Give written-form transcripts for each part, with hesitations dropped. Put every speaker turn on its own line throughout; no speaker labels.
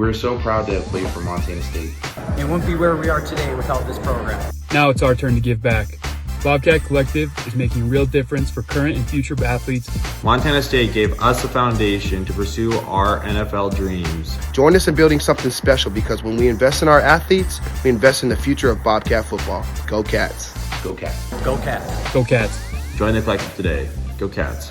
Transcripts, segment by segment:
We're so proud to have played for Montana State.
And wouldn't be where we are today without this program.
Now it's our turn to give back. Bobcat Collective is making a real difference for current and future athletes.
Montana State gave us a foundation to pursue our NFL dreams.
Join us in building something special, because when we invest in our athletes, we invest in the future of Bobcat football. Go Cats.
Go Cats.
Go Cats.
Go Cats.
Join the collective today. Go Cats.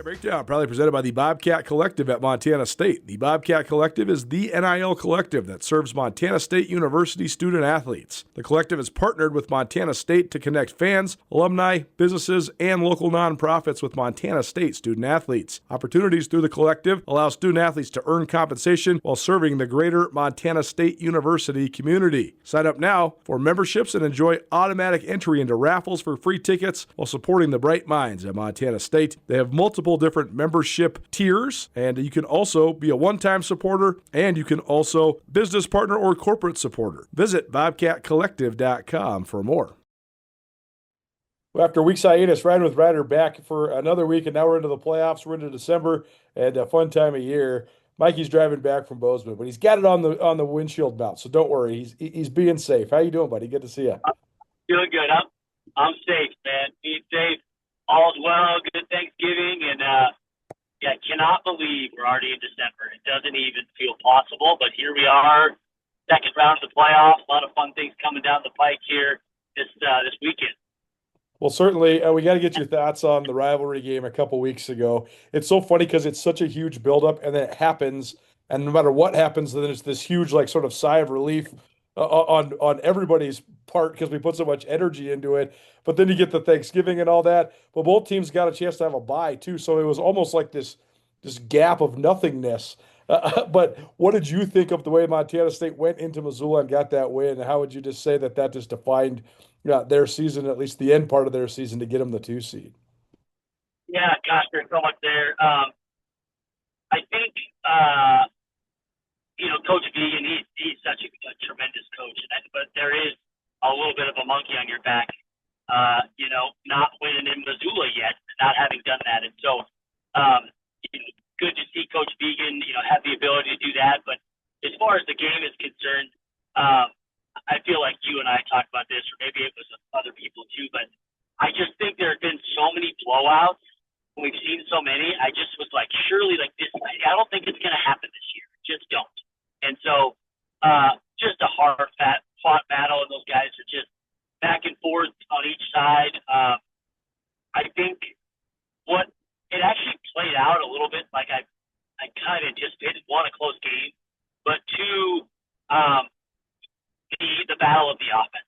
Breakdown, proudly presented by the Bobcat Collective at Montana State. The Bobcat Collective is the NIL collective that serves Montana State University student athletes. The collective is partnered with Montana State to connect fans, alumni, businesses, and local nonprofits with Montana State student athletes. Opportunities through the collective allow student athletes to earn compensation while serving the greater Montana State University community. Sign up now for memberships and enjoy automatic entry into raffles for free tickets while supporting the bright minds at Montana State. They have multiple different membership tiers, and you can also be a one-time supporter, and you can also business partner or corporate supporter. Visit bobcatcollective.com for more. Well, after a week's hiatus, Ridin with Ryder back for another week, and now we're into the playoffs. We're into December, and a fun time of year. Mikey's driving back from Bozeman, but he's got it on the windshield mount, so don't worry. He's being safe. How you doing, buddy? Good to see you.
Doing good. I'm safe, man. Being safe. All's well, good Thanksgiving, and cannot believe we're already in December. It doesn't even feel possible, but here we are, second round of the playoffs. A lot of fun things coming down the pike here this weekend.
Well, certainly, we got to get your thoughts on the rivalry game a couple weeks ago. It's so funny because it's such a huge buildup, and then it happens, and no matter what happens, then it's this huge, like, sort of sigh of relief on everybody's part because we put so much energy into it. But then you get the Thanksgiving and all that. But both teams got a chance to have a bye too, so it was almost like this gap of nothingness. But what did you think of the way Montana State went into Missoula and got that win? How would you just say that just defined their season, at least the end part of their season, to get them the 2 seed?
Yeah, gosh, there's so much there. I think Coach Vigen, he's such a tremendous coach, but there is a little bit of a monkey on your back, not winning in Missoula yet, not having done that. And so, good to see Coach Vigen, have the ability to do that. But as far as the game is concerned, I feel like you and I talked about this, or maybe it was other people too, but I just think there have been so many blowouts. We've seen so many. I just was like, surely like this, I don't think it's going to happen this year. Just don't. And so, just a fought battle, and those guys are just back and forth on each side. I think what it actually played out a little bit like I kind of anticipated. One, a close game, but two, the battle of the offense.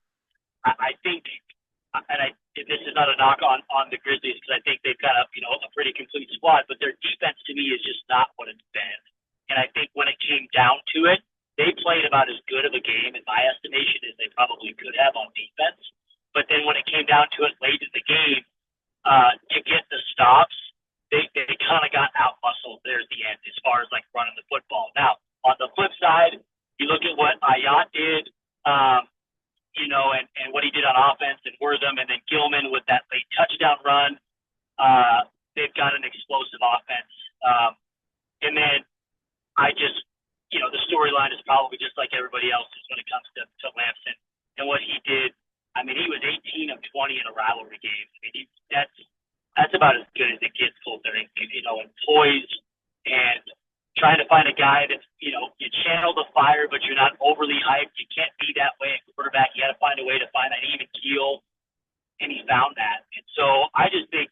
I think, and this is not a knock on the Grizzlies because I think they've got a pretty complete squad, but their defense to me is just not what it's been. And I think when it came down to it, they played about as good of a game, in my estimation, as they probably could have on defense. But then when it came down to it late in the game, to get the stops, they kind of got out-muscled there at the end as far as, like, running the football. Now, on the flip side, you look at what Ayat did, and what he did on offense, and Wortham, and then Gilman with that late touchdown run. They've got an explosive offense. And then I just, the storyline is probably just like everybody else's when it comes to Lamson and what he did. I mean, he was 18 of 20 in a rivalry game. I mean, that's about as good as it gets, Colter. And poised and trying to find a guy that's, you channel the fire, but you're not overly hyped. You can't be that way at quarterback. You got to find a way to find that even keel, and he found that. And so I just think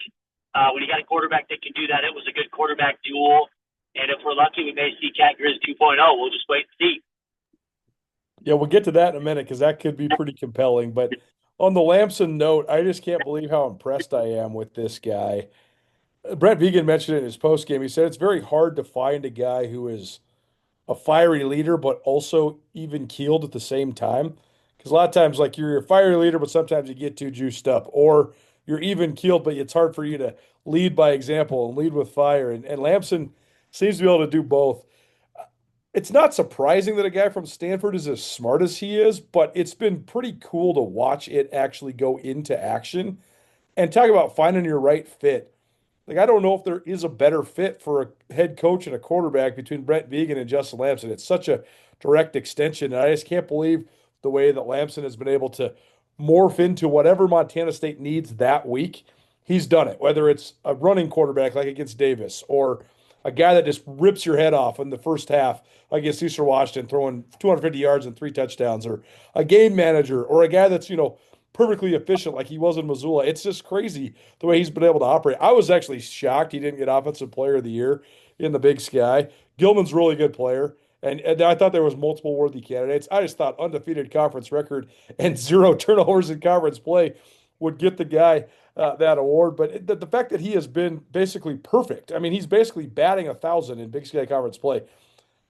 when you got a quarterback that can do that, it was a good quarterback duel. And if we're lucky, we may see Cat Grizz 2.0. We'll just wait and see.
Yeah, we'll get to that in a minute because that could be pretty compelling. But on the Lamson note, I just can't believe how impressed I am with this guy. Brent Vigen mentioned it in his postgame. He said it's very hard to find a guy who is a fiery leader but also even-keeled at the same time. Because a lot of times, like, you're a fiery leader, but sometimes you get too juiced up. Or you're even-keeled, but it's hard for you to lead by example and lead with fire. And Lamson seems to be able to do both. It's not surprising that a guy from Stanford is as smart as he is, but it's been pretty cool to watch it actually go into action. And talk about finding your right fit. Like, I don't know if there is a better fit for a head coach and a quarterback between Brent Vigen and Justin Lamson. It's such a direct extension, and I just can't believe the way that Lamson has been able to morph into whatever Montana State needs that week. He's done it, whether it's a running quarterback like against Davis or a guy that just rips your head off in the first half against Eastern Washington, throwing 250 yards and 3 touchdowns, or a game manager, or a guy that's, perfectly efficient like he was in Missoula. It's just crazy the way he's been able to operate. I was actually shocked he didn't get Offensive Player of the Year in the Big Sky. Gilman's a really good player, and I thought there was multiple worthy candidates. I just thought undefeated conference record and 0 turnovers in conference play would get the guy that award. But the fact that he has been basically perfect. I mean, he's basically batting 1,000 in Big Sky conference play.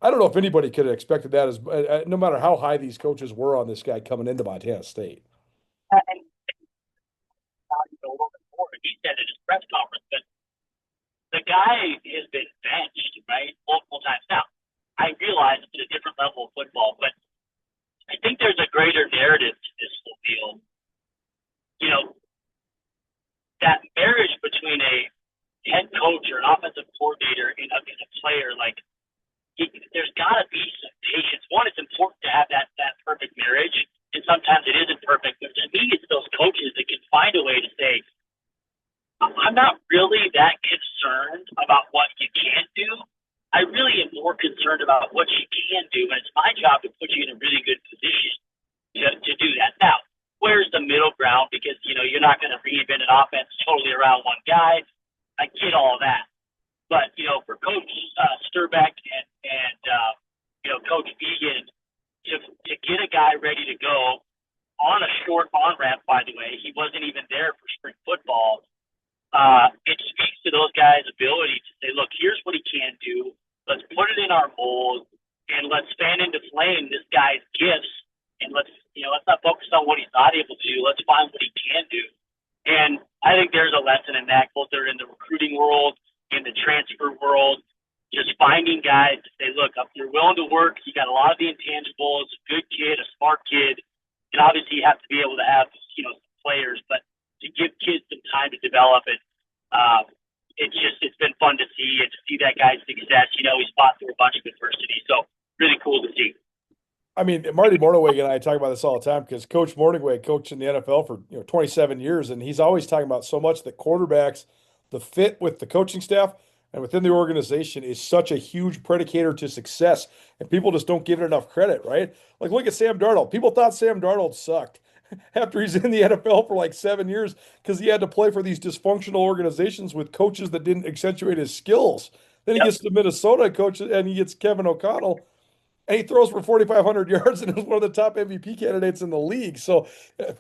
I don't know if anybody could have expected that, as no matter how high these coaches were on this guy coming into Montana State.
And a little bit more. He said at his press conference that the guy has been benched, right, multiple times. Now, I realize it's a different level of football, but I think there's a greater narrative to this whole deal. That marriage between a head coach or an offensive coordinator and a player, there's got to be some patience. One, it's important to have that perfect marriage, and sometimes it isn't perfect. But to me, it's those coaches that can find a way to say, I'm not really that concerned about what you can't do. I really am more concerned about what you can do, and it's my job to put you in a really good position to do that. Now, where's the middle ground? Because, you're not going to reinvent an offense totally around one guy. I get all that. But, for Coach Sturbeck and Coach Vigen, to get a guy ready to go on a short on-ramp, by the way, he wasn't even there for spring football. It speaks to those guys' ability to say, look, here's what he can do. Let's put it in our mold, and let's fan into flame this guy's gifts, and let's not focus on what he's not able to do. Let's find what he can do. And I think there's a lesson in that, both there in the recruiting world, in the transfer world, just finding guys to say, look, if you're willing to work, you got a lot of the intangibles, a good kid, a smart kid, and obviously you have to be able to have, players, but to give kids some time to develop it, it's been fun to see and to see that guy's success. He's fought through a bunch of adversity, so really cool to see.
I mean, Marty Morningweg and I talk about this all the time because Coach Morningweg coached in the NFL for 27 years, and he's always talking about so much that quarterbacks, the fit with the coaching staff and within the organization is such a huge predicator to success, and people just don't give it enough credit, right? Like, look at Sam Darnold. People thought Sam Darnold sucked after he's in the NFL for like 7 years because he had to play for these dysfunctional organizations with coaches that didn't accentuate his skills. Then he gets to Minnesota coach, and he gets Kevin O'Connell, and he throws for 4,500 yards and is one of the top MVP candidates in the league. So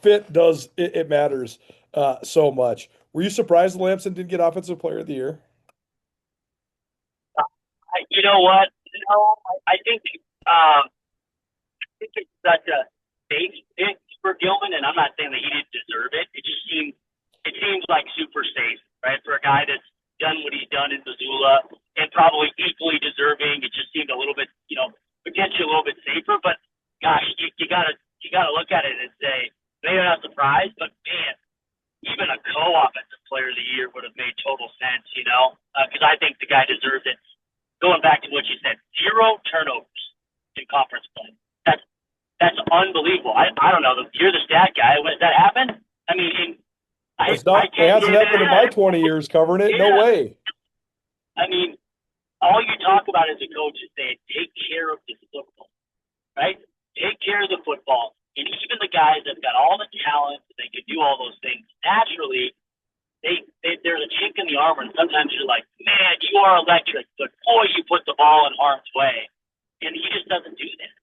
fit does, it matters so much. Were you surprised Lamson didn't get Offensive Player of the Year?
You know what? I think it's such a safe pick for Gilman, and I'm not saying that he didn't deserve it. It seems like super safe, right? For a guy that's done what he's done in Missoula and probably equally deserving. It just seemed a little bit, potentially a little bit safer. But gosh, you gotta look at it and say, maybe I'm not surprised, but man, even a co-offensive player of the year would have made total sense, because I think the guy deserves it. Going back to what you said, 0 turnovers in conference play. That's unbelievable. I don't know. You're the stat guy. When does that happen? I mean,
it hasn't happened in my 20 years covering it. Yeah. No way.
I mean, all you talk about as a coach is saying, take care of the football, right? Take care of the football. And even the guys that have got all the talent, they can do all those things. Naturally, there's a chink in the armor, and sometimes you're like, man, you are electric, but boy, you put the ball in harm's way. And he just doesn't do that.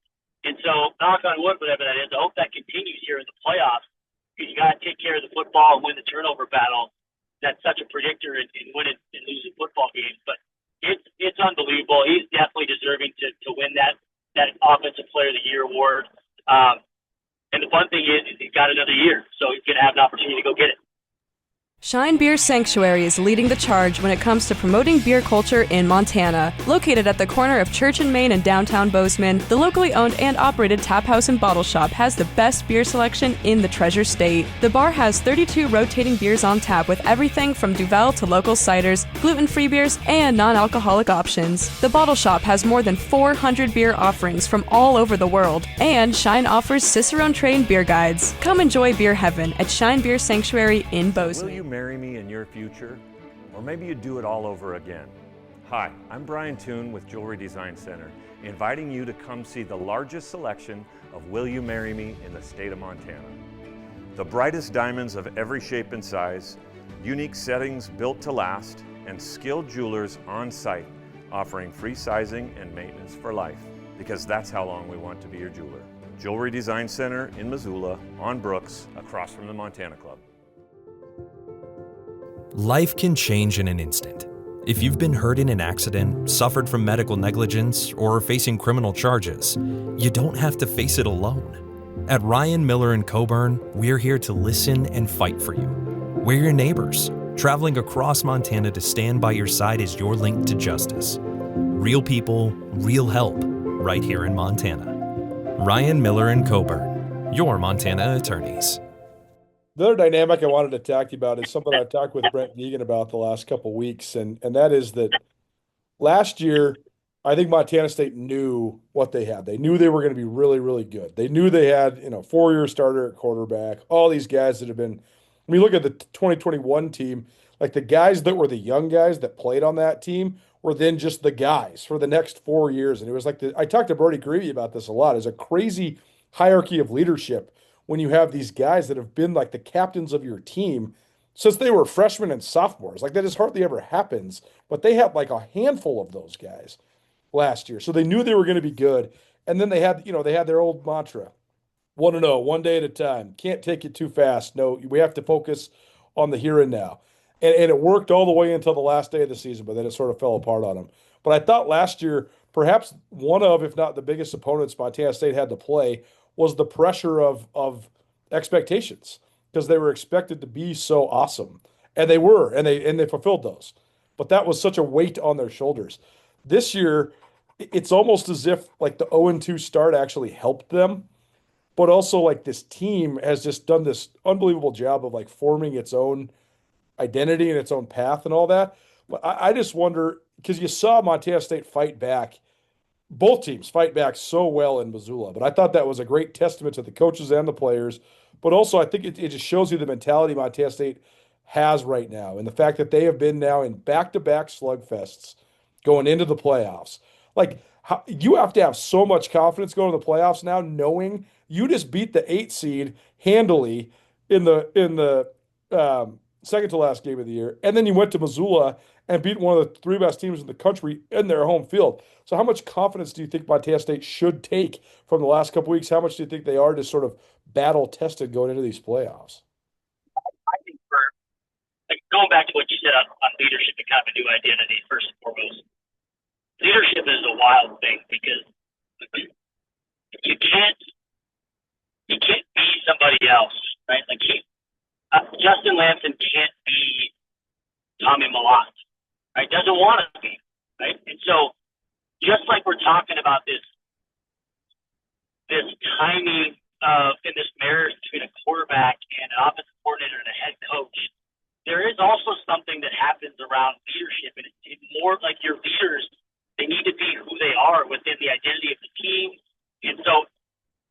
And so, knock on wood, whatever that is, I hope that continues here in the playoffs, because you got to take care of the football and win the turnover battle. That's such a predictor in winning and losing football games. But it's unbelievable. He's definitely deserving to win that Offensive Player of the Year award. And the fun thing is he's got another year, so he's going to have an opportunity to go get it.
Shine Beer Sanctuary is leading the charge when it comes to promoting beer culture in Montana. Located at the corner of Church and Main and downtown Bozeman, the locally owned and operated tap house and bottle shop has the best beer selection in the Treasure State. The bar has 32 rotating beers on tap with everything from Duvel to local ciders, gluten-free beers, and non-alcoholic options. The bottle shop has more than 400 beer offerings from all over the world, and Shine offers Cicerone-trained beer guides. Come enjoy beer heaven at Shine Beer Sanctuary in Bozeman.
Will you marry me in your future? Or maybe you do it all over again. Hi, I'm Brian Toon with Jewelry Design Center, inviting you to come see the largest selection of Will You Marry Me in the state of Montana. The brightest diamonds of every shape and size, unique settings built to last, and skilled jewelers on site offering free sizing and maintenance for life, because that's how long we want to be your jeweler. Jewelry Design Center in Missoula, on Brooks, across from the Montana Club.
Life can change in an instant. If you've been hurt in an accident, suffered from medical negligence, or are facing criminal charges, you don't have to face it alone. At Ryan Miller & Coburn, we're here to listen and fight for you. We're your neighbors, traveling across Montana to stand by your side as your link to justice. Real people, real help, right here in Montana. Ryan Miller & Coburn, your Montana attorneys.
The other dynamic I wanted to talk to you about is something I talked with Brent Vigen about the last couple of weeks, and that is that last year, I think Montana State knew what they had. They knew they were going to be really, really good. They knew they had, four-year starter at quarterback, all these guys that have been, when you look at the 2021 team, like the guys that were the young guys that played on that team were then just the guys for the next 4 years. And it was like, I talked to Brody Greavy about this a lot. It's a crazy hierarchy of leadership when you have these guys that have been like the captains of your team since they were freshmen and sophomores. Like that just hardly ever happens, but they had like a handful of those guys last year. So they knew they were going to be good. And then they had their old mantra, 1-0, one day at a time. Can't take it too fast. No, we have to focus on the here and now. And it worked all the way until the last day of the season, but then it sort of fell apart on them. But I thought last year, perhaps one of, if not the biggest opponents Montana State had to play was the pressure of expectations, because they were expected to be so awesome. And they were, and they fulfilled those. But that was such a weight on their shoulders. This year, it's almost as if like the 0-2 start actually helped them, but also like this team has just done this unbelievable job of like forming its own identity and its own path and all that. But I just wonder, because you saw Montana State fight back, both teams fight back so well in Missoula, but I thought that was a great testament to the coaches and the players. But also, I think it just shows you the mentality Montana State has right now, and the fact that they have been now in back-to-back slugfests going into the playoffs. Like, you have to have so much confidence going to the playoffs now, knowing you just beat the 8 seed handily in the second to last game of the year, and then you went to Missoula and beat one of the 3 best teams in the country in their home field. So how much confidence do you think Montana State should take from the last couple weeks? How much do you think they are just sort of battle-tested going into these playoffs?
I think going back to what you said on leadership and kind of a new identity, first and foremost, leadership is a wild thing because you can't be somebody else, right? Like Justin Lamson can't be Tommy Malott, right? Doesn't want to be, right? And so just like we're talking about this timing in this marriage between a quarterback and an offensive coordinator and a head coach, there is also something that happens around leadership, and it's more like your leaders, they need to be who they are within the identity of the team. And so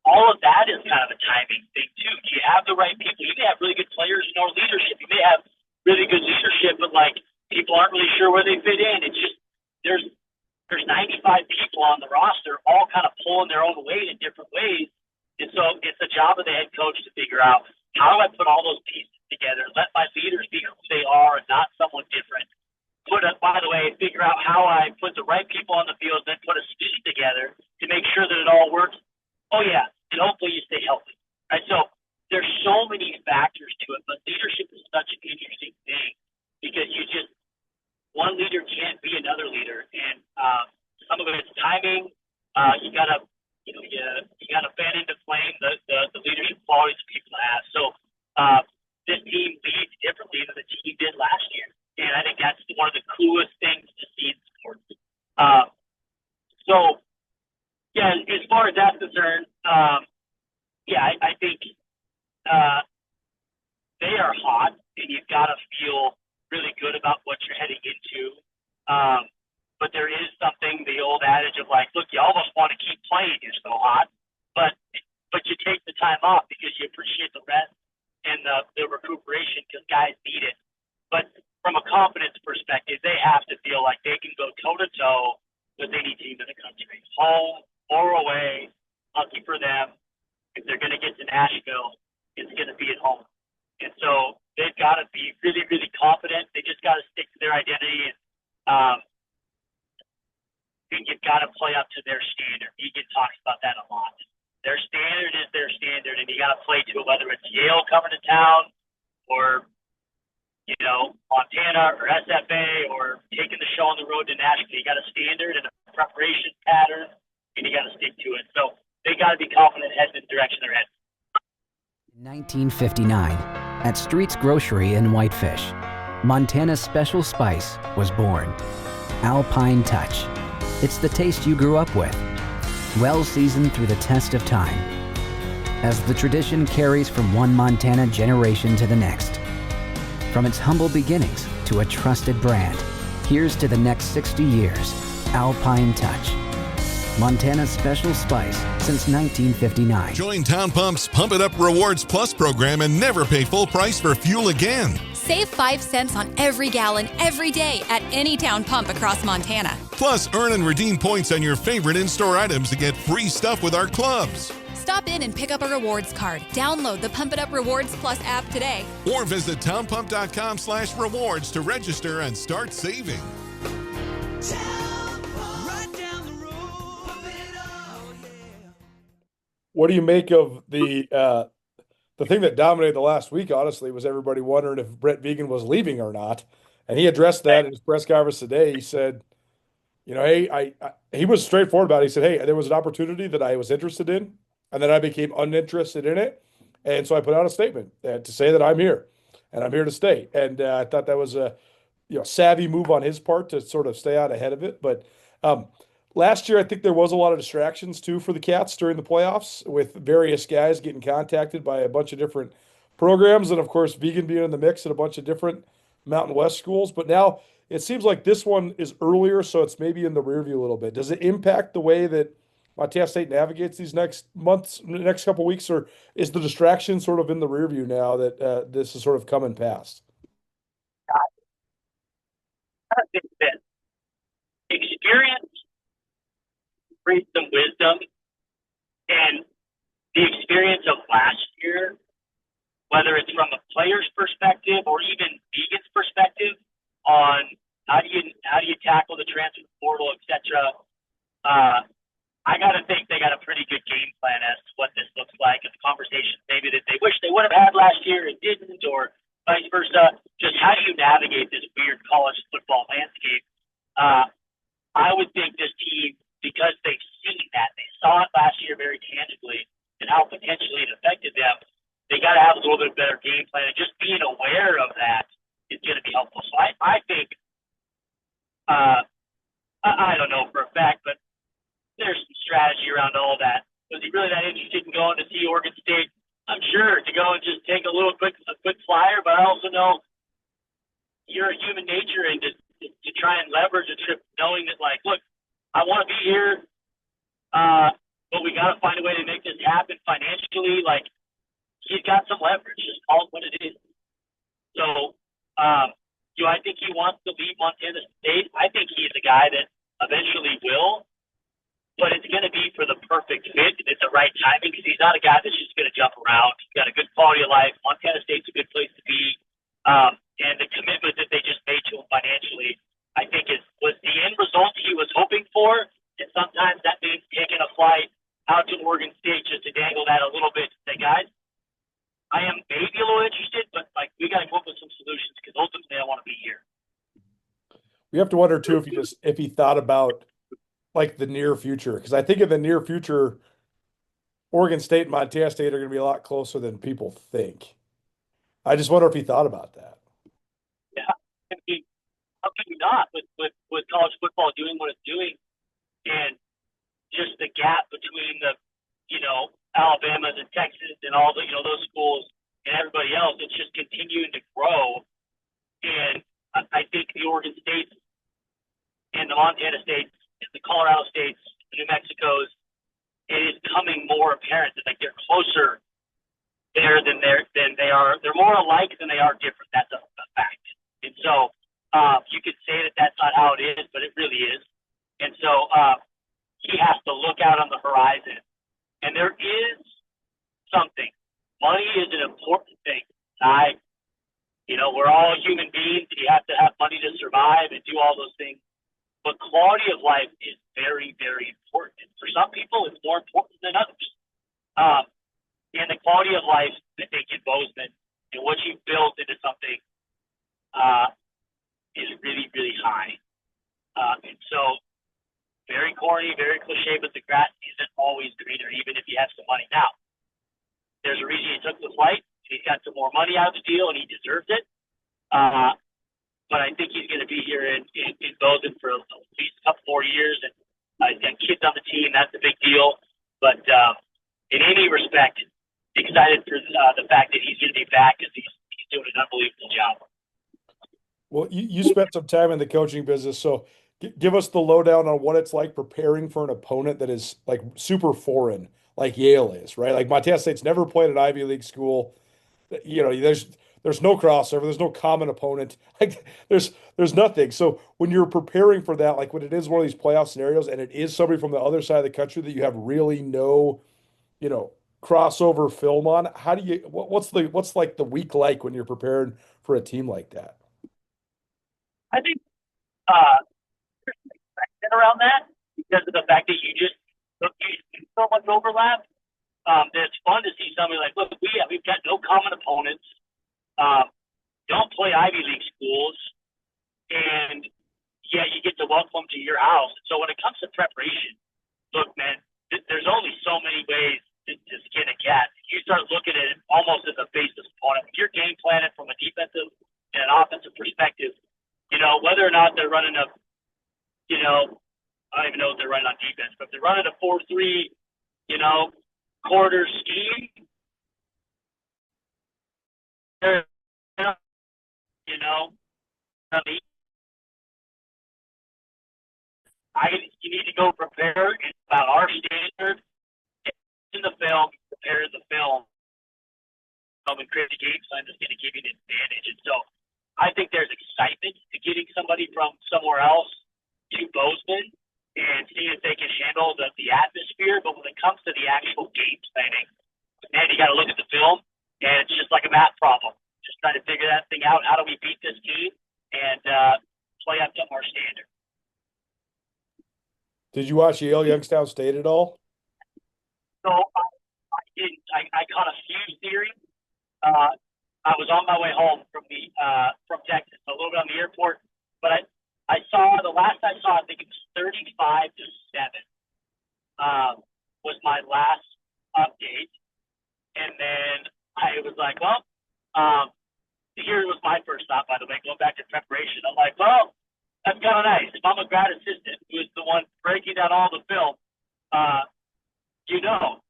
all of that is kind of a timing thing too. Do you have the right people? You may have really good players, leadership. You may have really good leadership, but like people aren't really sure where they fit in. It's just there's 95 people on the roster, all kind of pulling their own weight in different ways. And so it's the job of the head coach to figure out, how do I put all those pieces together? Let my leaders be who they are and not someone different. By the way, figure out how I put the right people on the field, then put a scheme together to make sure that it all works. Oh yeah, and hopefully you stay healthy. Right? So there's so many factors to it, but leadership is such an interesting thing because one leader can't be another leader, and some of it's timing. You gotta fan into flame the leadership qualities that people have. So this team leads differently than the team did last year. And I think that's one of the coolest things to see in sports. So, yeah, as far as that's concerned, I think they are hot, and you've got to feel really good about what you're heading into. But there is something, the old adage of like, look, you almost want to keep playing, you're so hot, but you take the time off because you appreciate the rest and the recuperation because guys need it. But from a confidence perspective, they have to feel like they can go toe-to-toe with any team in the country. Home or away, lucky for them. If they're going to get to Nashville, it's going to be at home. And so they've got to be really, really confident. They just got to stick to their identity. And you've got to play up to their standard. Vigen talks about that a lot. Their standard is their standard, and you got to play to it, whether it's Yale coming to town or, Montana or SFA or taking the show on the road to Nashville. You got a standard and a preparation pattern, and you got to stick to it. So they got to be confident heading in the direction they're heading.
In 1959, at Street's Grocery in Whitefish, Montana's special spice was born. Alpine Touch. It's the taste you grew up with, well seasoned through the test of time. As the tradition carries from one Montana generation to the next. From its humble beginnings to a trusted brand, here's to the next 60 years. Alpine Touch. Montana's special spice since 1959.
Join Town Pump's Pump It Up Rewards Plus program and never pay full price for fuel again.
Save 5 cents on every gallon every day at any Town Pump across Montana.
Plus, earn and redeem points on your favorite in-store items to get free stuff with our clubs.
Stop in and pick up a rewards card. Download the Pump It Up Rewards Plus app today.
Or visit townpump.com/rewards to register and start saving.
What do you make of the thing that dominated the last week, honestly, was everybody wondering if Brent Vigen was leaving or not. And he addressed that in his press conference today. He said, hey, he was straightforward about it. He said, hey, there was an opportunity that I was interested in, and then I became uninterested in it. And so I put out a statement to say that I'm here, and I'm here to stay. And I thought that was a savvy move on his part to sort of stay out ahead of it. But last year, I think there was a lot of distractions, too, for the Cats during the playoffs with various guys getting contacted by a bunch of different programs. And, of course, Vigen being in the mix at a bunch of different Mountain West schools. But now it seems like this one is earlier, so it's maybe in the rear view a little bit. Does it impact the way that Montana State navigates these next couple of weeks, or is the distraction sort of in the rear view now that this is sort of coming past?
I think that experience brings some wisdom, and the experience of last year, whether it's from a player's perspective or even Vigen's perspective on how do you tackle the transfer portal, etc. I got to think they got a pretty good game plan as to what this looks like, and the conversations maybe that they wish they would have had last year and didn't, or vice versa. Just how do you navigate this weird college football landscape? I would think this team, because they've seen that, they saw it last year very tangibly, and how potentially it affected them, they got to have a little bit better game plan, and just being aware of that is going to be helpful. So I think, I don't know for a fact, but there's some strategy around all that. Was he really that interested in going to see Oregon State? I'm sure, to go and just take a quick flyer, but I also know you're a human nature, and to try and leverage a trip knowing that, like, look, I want to be here, but we got to find a way to make this happen financially. Like, he's got some leverage. Just call it what it is. So, do I think he wants to leave Montana State? I think he's the guy that eventually will, but it's going to be for the perfect fit and at the right timing, because he's not a guy that's just going to jump around. He's got a good quality of life. Montana State's a good place to be. And the commitment that they just made to him financially, I think was the end result he was hoping for. And sometimes that means taking a flight out to Oregon State just to dangle that a little bit to say, guys, I am maybe a little interested, but like, we got to come up with some solutions, because ultimately I want to be here.
We have to wonder too if he thought about like the near future, because I think in the near future, Oregon State and Montana State are going to be a lot closer than people think. I just wonder if he thought about that.
Yeah, I mean, how could you not with college football doing what it's doing, and just the gap between the, Alabamas and Texas and all the, those schools and everybody else, it's just continuing to grow. And I think the Oregon States and the Montana States and the Colorado States, the New Mexicos, it is becoming more apparent that like they're closer there than they are. They're more alike than they are different. That's a fact. And so you could say that that's not how it is, but it really is. And so he has to look out on the horizon. And there is something. Money is an important thing. We're all human beings. You have to have money to survive and do all those things. But quality of life is very, very important. For some people, it's more important than others. And the quality of life, I think, in Bozeman and what you built into something is really, really high. And so, very corny, very cliche, but the grass isn't always greener, even if you have some money. Now, there's a reason he took the flight. He's got some more money out of the deal, and he deserves it. But I think he's going to be here in Bozeman for at least a couple more years. And he's got kids on the team. That's a big deal. But in any respect, excited for the fact that he's going to be back because he's doing an unbelievable job.
Well, you spent some time in the coaching business, so give us the lowdown on what it's like preparing for an opponent that is like super foreign, like Yale is, right? Like Montana State's never played an Ivy League school. There's no crossover, there's no common opponent. Like there's nothing. So when you're preparing for that, like when it is one of these playoff scenarios and it is somebody from the other side of the country that you have really no, crossover film on, how do you what's like the week like when you're preparing for a team like that?
I think there's some excitement around that because of the fact that you see so much overlap. That it's fun to see somebody like, look, we've got no common opponents. Don't play Ivy League schools, and you get to welcome them to your house. So when it comes to preparation, look, man, there's only so many ways to skin a cat. You start looking at it almost as a baseless opponent. When you're game planning from a defensive and an offensive perspective, whether or not they're running I don't even know if they're running on defense, but if they're running a 4-3, quarter scheme, you need to go prepare. It's about our standard in the film, prepare the film, and create a game plan that's going to give you an advantage. And so I think there's excitement to getting somebody from somewhere else to Bozeman and seeing if they can handle the atmosphere. But when it comes to the actual game planning, man, you got to look at the film, and it's just like a math problem. Just trying to figure that thing out. How do we beat this team and play up to our standard?
Did you watch Yale Youngstown State at all?
So I didn't. I caught a few series. I was on my way home from Texas, a little bit on the airport, but I saw the last I saw. I think it was 35-7. Was my last update, and then I was like, well, here was my first stop, by the way, going back to preparation. I'm like, well, that's kind of nice. If I'm a grad assistant who is the one breaking down all the film,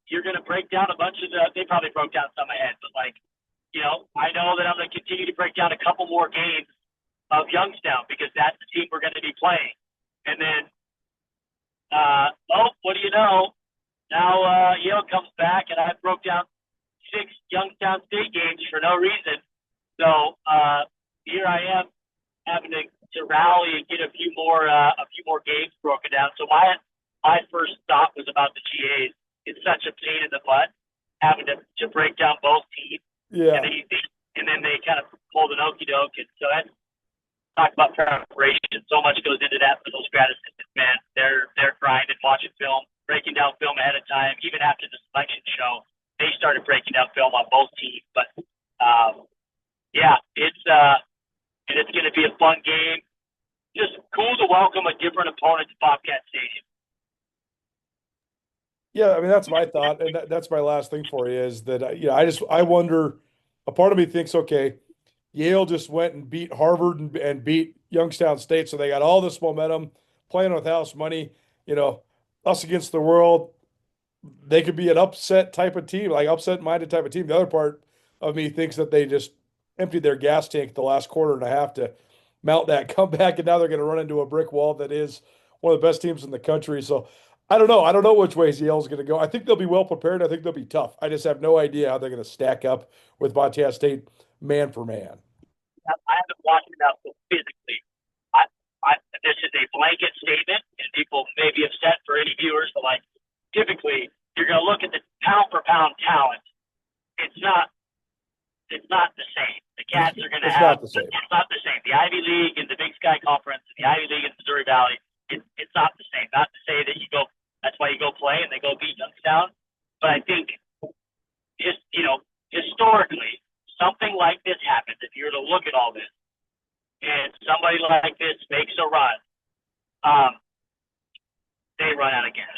you're going to break down a bunch of they probably broke down some ahead, but I know that I'm going to continue to break down a couple more games of Youngstown because that's the team we're going to be playing. And then, what do you know? Now Yale comes back, and I broke down 6 Youngstown State games for no reason. So here I am having to rally and get a few more games broken down. So my first stop was about the GAs. It's such a pain in the butt having to break down both teams.
Yeah.
And then they kind of pulled an okey doke. And so that's talk about preparation. So much goes into that for those grad assistants, man. They're grinding, watching film, breaking down film ahead of time. Even after the selection show, they started breaking down film on both teams. But it's going to be a fun game. Just cool to welcome a different opponent to Bobcat Stadium.
Yeah, I mean that's my thought, and that's my last thing for you is that I wonder a part of me thinks, okay, Yale just went and beat Harvard and beat Youngstown State, so they got all this momentum, playing with house money. Us against the world. They could be an upset type of team, like upset-minded type of team. The other part of me thinks that they just emptied their gas tank the last quarter and a half to mount that comeback, and now they're going to run into a brick wall that is one of the best teams in the country. So I don't know. I don't know which ways Yale's going to go. I think they'll be well prepared. I think they'll be tough. I just have no idea how they're going to stack up with Montana State man for man.
I haven't watched it out so physically. This is a blanket statement, and people may be upset for any viewers, but typically you're going to look at the pound for pound talent. It's not the same. The Cats are going to have. It's not the same. The Ivy League and the Big Sky Conference, and the Ivy League and Missouri Valley. It's not the same. Not to say that you go. That's why you go play and they go beat Youngstown. But I think historically, something like this happens. If you were to look at all this, and somebody like this makes a run, they run out of gas.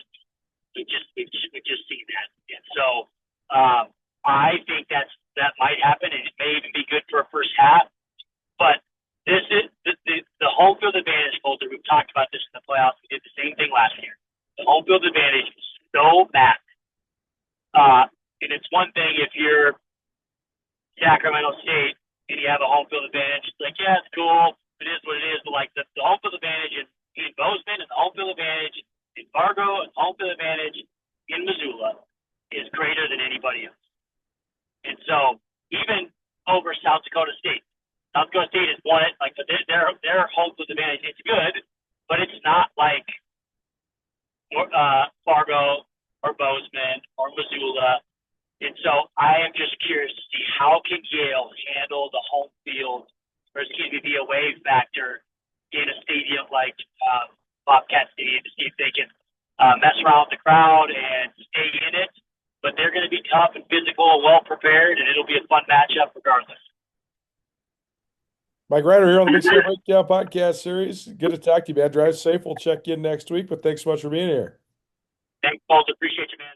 We've just seen that, and so I think that might happen, and it may even be good for a first half. But this is the home field advantage, Colter. We've talked about this in the playoffs. We did the same thing last year. The home field advantage was so massive, and it's one thing if you're Sacramento State and you have a home field advantage. It's like, yeah, it's cool. It is what it is. But the home field advantage in Bozeman and the home field advantage in Fargo and the home field advantage in Missoula is greater than anybody else. And so even over South Dakota State has won it. Their home field advantage, it's good, but it's not like Fargo or Bozeman or Missoula. And so I am just curious to see how can Yale handle the home field, the away factor in a stadium like Bobcat Stadium to see if they can mess around with the crowd and stay in it. But they're going to be tough and physical and well prepared, and it'll be a fun matchup regardless.
Mike Ryder here on the Big Sky Breakdown podcast series. Good to talk to you, man. Drive safe. We'll check in next week, but thanks so much for being here.
Thanks, Paul. Appreciate you, man.